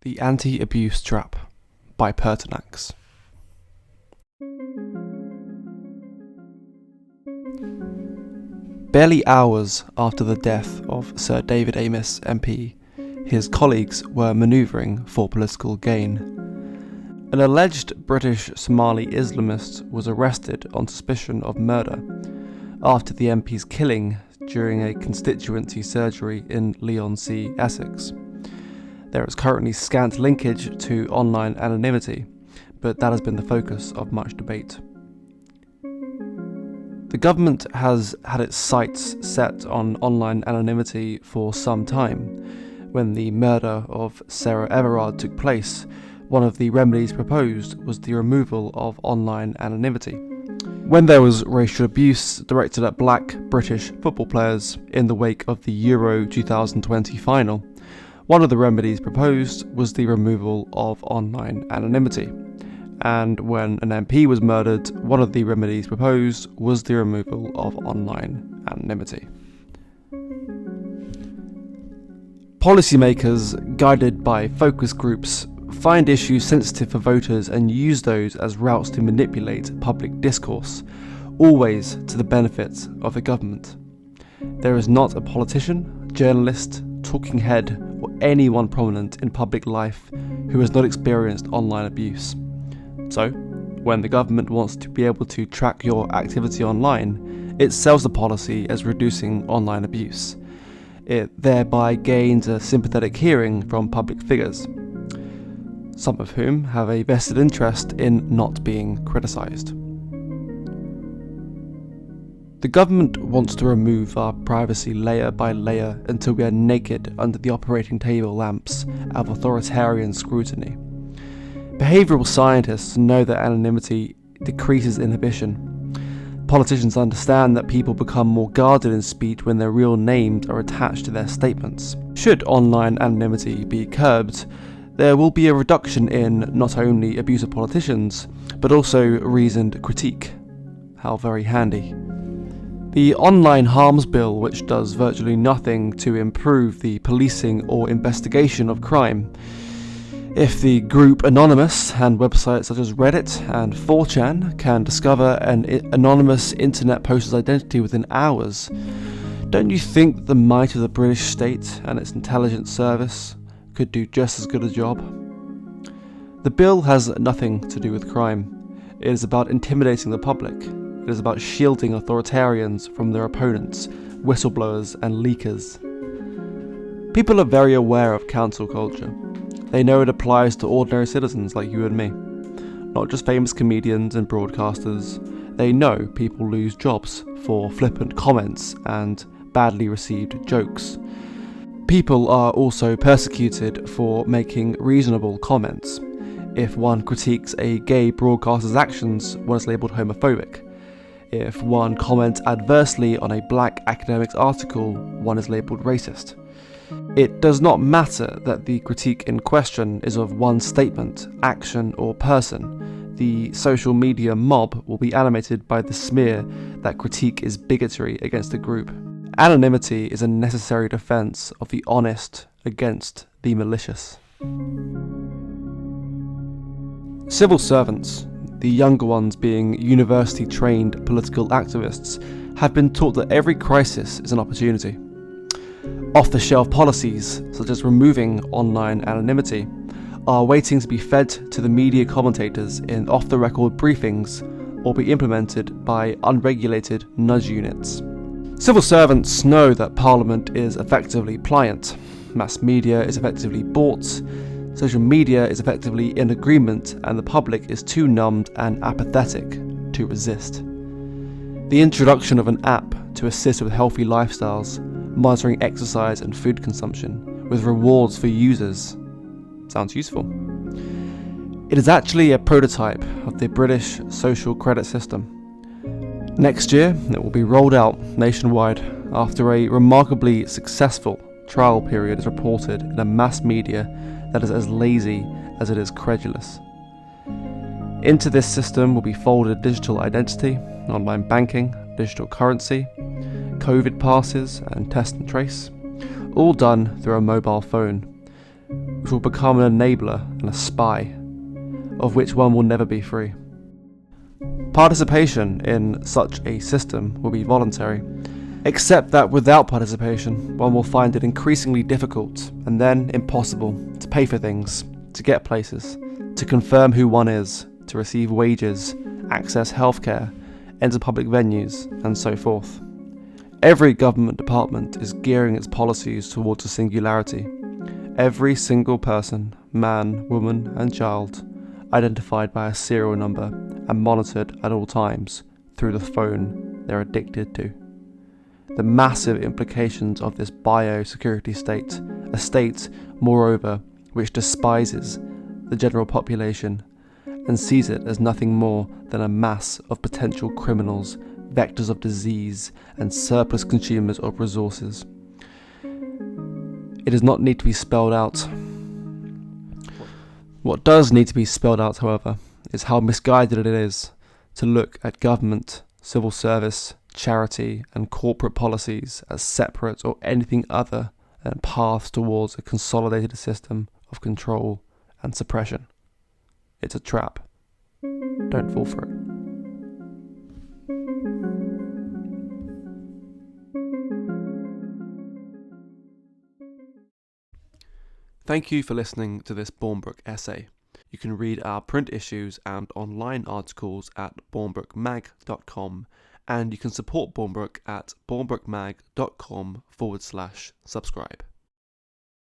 The Anti-Abuse Trap by Pertinax. Barely hours after the death of Sir David Amess MP, his colleagues were manoeuvring for political gain. An alleged British Somali Islamist was arrested on suspicion of murder after the MP's killing during a constituency surgery in Leigh-on-Sea, Essex. There is currently scant linkage to online anonymity, but that has been the focus of much debate. The government has had its sights set on online anonymity for some time. When the murder of Sarah Everard took place, one of the remedies proposed was the removal of online anonymity. When there was racial abuse directed at black British football players in the wake of the Euro 2020 final, one of the remedies proposed was the removal of online anonymity. And when an MP was murdered, one of the remedies proposed was the removal of online anonymity. Policymakers, guided by focus groups, find issues sensitive for voters and use those as routes to manipulate public discourse, always to the benefit of the government. There is not a politician, journalist, talking head, or anyone prominent in public life who has not experienced online abuse. So, when the government wants to be able to track your activity online, it sells the policy as reducing online abuse. It thereby gains a sympathetic hearing from public figures, some of whom have a vested interest in not being criticised. The government wants to remove our privacy layer by layer until we are naked under the operating table lamps of authoritarian scrutiny. Behavioural scientists know that anonymity decreases inhibition. Politicians understand that people become more guarded in speech when their real names are attached to their statements. Should online anonymity be curbed, there will be a reduction in not only abuse of politicians, but also reasoned critique. How very handy. The Online Harms Bill, which does virtually nothing to improve the policing or investigation of crime. If the group Anonymous and websites such as Reddit and 4chan can discover an anonymous internet poster's identity within hours, don't you think that the might of the British state and its intelligence service could do just as good a job? The bill has nothing to do with crime. It is about intimidating the public. It is about shielding authoritarians from their opponents, whistleblowers and leakers. People are very aware of cancel culture. They know it applies to ordinary citizens like you and me. Not just famous comedians and broadcasters. They know people lose jobs for flippant comments and badly received jokes. People are also persecuted for making reasonable comments. If one critiques a gay broadcaster's actions, one is labelled homophobic. If one comments adversely on a black academic's article, one is labelled racist. It does not matter that the critique in question is of one statement, action, or person. The social media mob will be animated by the smear that critique is bigotry against a group. Anonymity is a necessary defence of the honest against the malicious. Civil servants, the younger ones being university-trained political activists, have been taught that every crisis is an opportunity. Off-the-shelf policies, such as removing online anonymity, are waiting to be fed to the media commentators in off-the-record briefings or be implemented by unregulated nudge units. Civil servants know that Parliament is effectively pliant, mass media is effectively bought, social media is effectively in agreement, and the public is too numbed and apathetic to resist. The introduction of an app to assist with healthy lifestyles, monitoring exercise and food consumption, with rewards for users, sounds useful. It is actually a prototype of the British social credit system. Next year, it will be rolled out nationwide after a remarkably successful trial period is reported in a mass media that is as lazy as it is credulous. Into this system will be folded digital identity, online banking, digital currency, COVID passes and test and trace, all done through a mobile phone. which will become an enabler and a spy, of which one will never be free. Participation in such a system will be voluntary, except that without participation, one will find it increasingly difficult and then impossible to pay for things, to get places, to confirm who one is, to receive wages, access healthcare, enter public venues, and so forth. Every government department is gearing its policies towards a singularity. Every single person, man, woman, and child, identified by a serial number and monitored at all times through the phone they're addicted to. The massive implications of this biosecurity state, a state, moreover, which despises the general population and sees it as nothing more than a mass of potential criminals, vectors of disease, and surplus consumers of resources. It does not need to be spelled out. What does need to be spelled out, however, is how misguided it is to look at government, civil service, charity, and corporate policies as separate or anything other than paths towards a consolidated system of control and suppression. It's a trap. Don't fall for it. Thank you for listening to this Bournbrook essay. You can read our print issues and online articles at bournbrookmag.com, and you can support Bournbrook at bournbrookmag.com/subscribe.